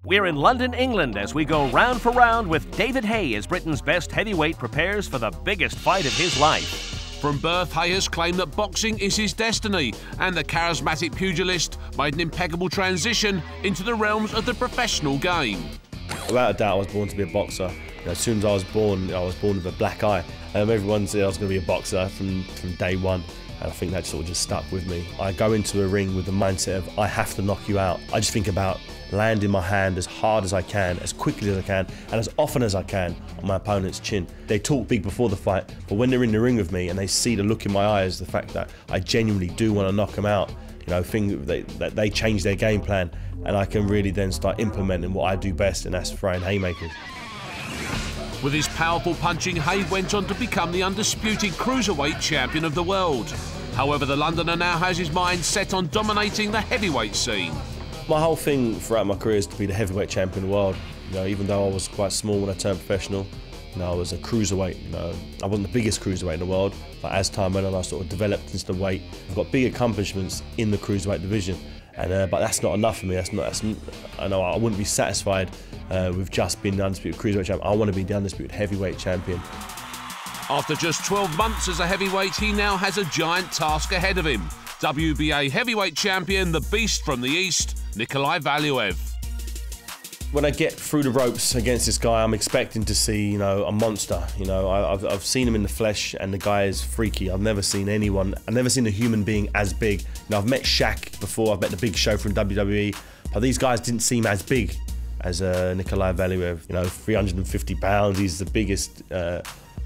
We're in London, England, as we go round for round with David Haye as Britain's best heavyweight prepares for the biggest fight of his life. From birth, Haye has claimed that boxing is his destiny, and the charismatic pugilist made an impeccable transition into the realms of the professional game. Without a doubt, I was born to be a boxer. As soon as I was born with a black eye. Everyone said I was going to be a boxer from day one, and I think that sort of just stuck with me. I go into a ring with the mindset of I have to knock you out. I just think about landing my hand as hard as I can, as quickly as I can, and as often as I can on my opponent's chin. They talk big before the fight, but when they're in the ring with me and they see the look in my eyes, the fact that I genuinely do want to knock them out, you know, that they change their game plan, and I can really then start implementing what I do best, and that's throwing haymakers. With his powerful punching, Haye went on to become the undisputed Cruiserweight champion of the world. However, the Londoner now has his mind set on dominating the heavyweight scene. My whole thing throughout my career is to be the heavyweight champion of the world. You know, even though I was quite small when I turned professional, you know, I was a cruiserweight. You know, I wasn't the biggest cruiserweight in the world, but as time went on, I sort of developed into the weight. I've got big accomplishments in the cruiserweight division, and but that's not enough for me. I know I wouldn't be satisfied with just being the undisputed cruiserweight champion. I want to be the undisputed heavyweight champion. After just 12 months as a heavyweight, he now has a giant task ahead of him. WBA Heavyweight Champion, the Beast from the East, Nikolai Valuev. When I get through the ropes against this guy, I'm expecting to see, you know, a monster. You know, I've seen him in the flesh, and the guy is freaky. I've never seen a human being as big. You know, I've met Shaq before. I've met the Big Show from WWE, but these guys didn't seem as big as Nikolai Valuev. You know, 350 pounds. He's the biggest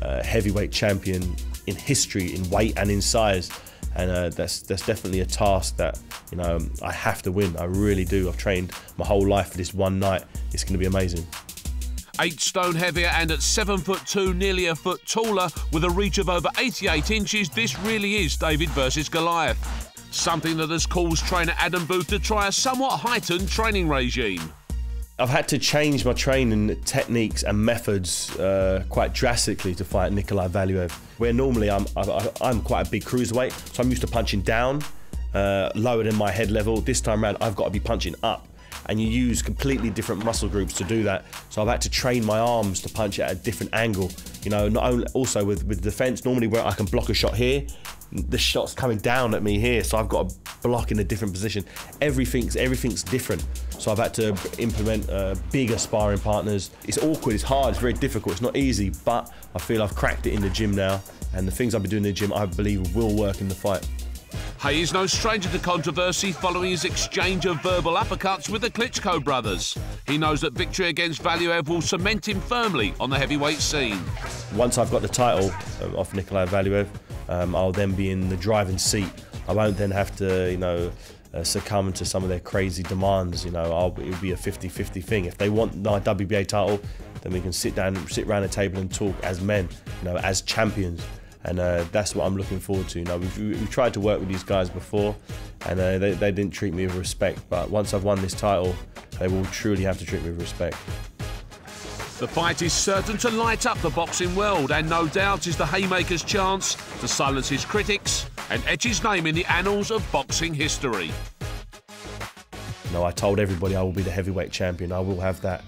heavyweight champion in history, in weight and in size. And that's definitely a task that, you know, I have to win. I really do. I've trained my whole life for this one night. It's going to be amazing. 8 stone heavier and at 7'2", nearly a foot taller, with a reach of over 88 inches, this really is David versus Goliath. Something that has caused trainer Adam Booth to try a somewhat heightened training regime. I've had to change my training techniques and methods quite drastically to fight Nikolai Valuev. Where normally I'm quite a big cruiserweight, so I'm used to punching down, lower than my head level. This time around, I've got to be punching up, and you use completely different muscle groups to do that. So I've had to train my arms to punch at a different angle. You know, not only also with defense, normally where I can block a shot here, the shot's coming down at me here, so I've got to block in a different position. Everything's different. So I've had to implement bigger sparring partners. It's awkward, it's hard, it's very difficult, it's not easy, but I feel I've cracked it in the gym now, and the things I've been doing in the gym I believe will work in the fight. Haye is no stranger to controversy following his exchange of verbal uppercuts with the Klitschko brothers. He knows that victory against Valuev will cement him firmly on the heavyweight scene. Once I've got the title off Nikolai Valuev, I'll then be in the driving seat. I won't then have to, you know, succumb to some of their crazy demands. You know, it'll be a 50-50 thing. If they want my WBA title, then we can sit around the table and talk as men, you know, as champions. And that's what I'm looking forward to. You know, we've tried to work with these guys before, and they didn't treat me with respect. But once I've won this title, they will truly have to treat me with respect. The fight is certain to light up the boxing world, and no doubt is the Hayemaker's chance to silence his critics and etch his name in the annals of boxing history. You know, I told everybody I will be the heavyweight champion. I will have that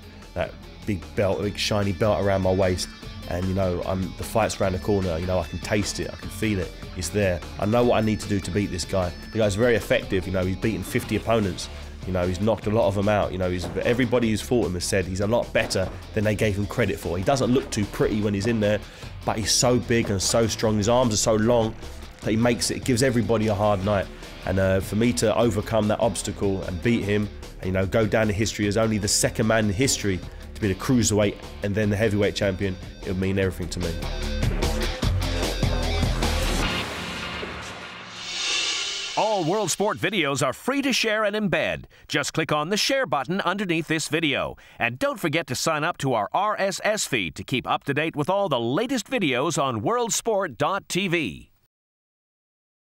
big belt, a big shiny belt around my waist. And, you know, the fight's around the corner. You know, I can taste it, I can feel it, it's there. I know what I need to do to beat this guy. The guy's very effective. You know, he's beaten 50 opponents. You know, he's knocked a lot of them out. You know, everybody who's fought him has said he's a lot better than they gave him credit for. He doesn't look too pretty when he's in there, but he's so big and so strong. His arms are so long that it gives everybody a hard night. And for me to overcome that obstacle and beat him, and, you know, go down in history as only the second man in history to be the cruiserweight and then the heavyweight champion, it would mean everything to me. All World Sport videos are free to share and embed. Just click on the share button underneath this video. And don't forget to sign up to our RSS feed to keep up to date with all the latest videos on worldsport.tv.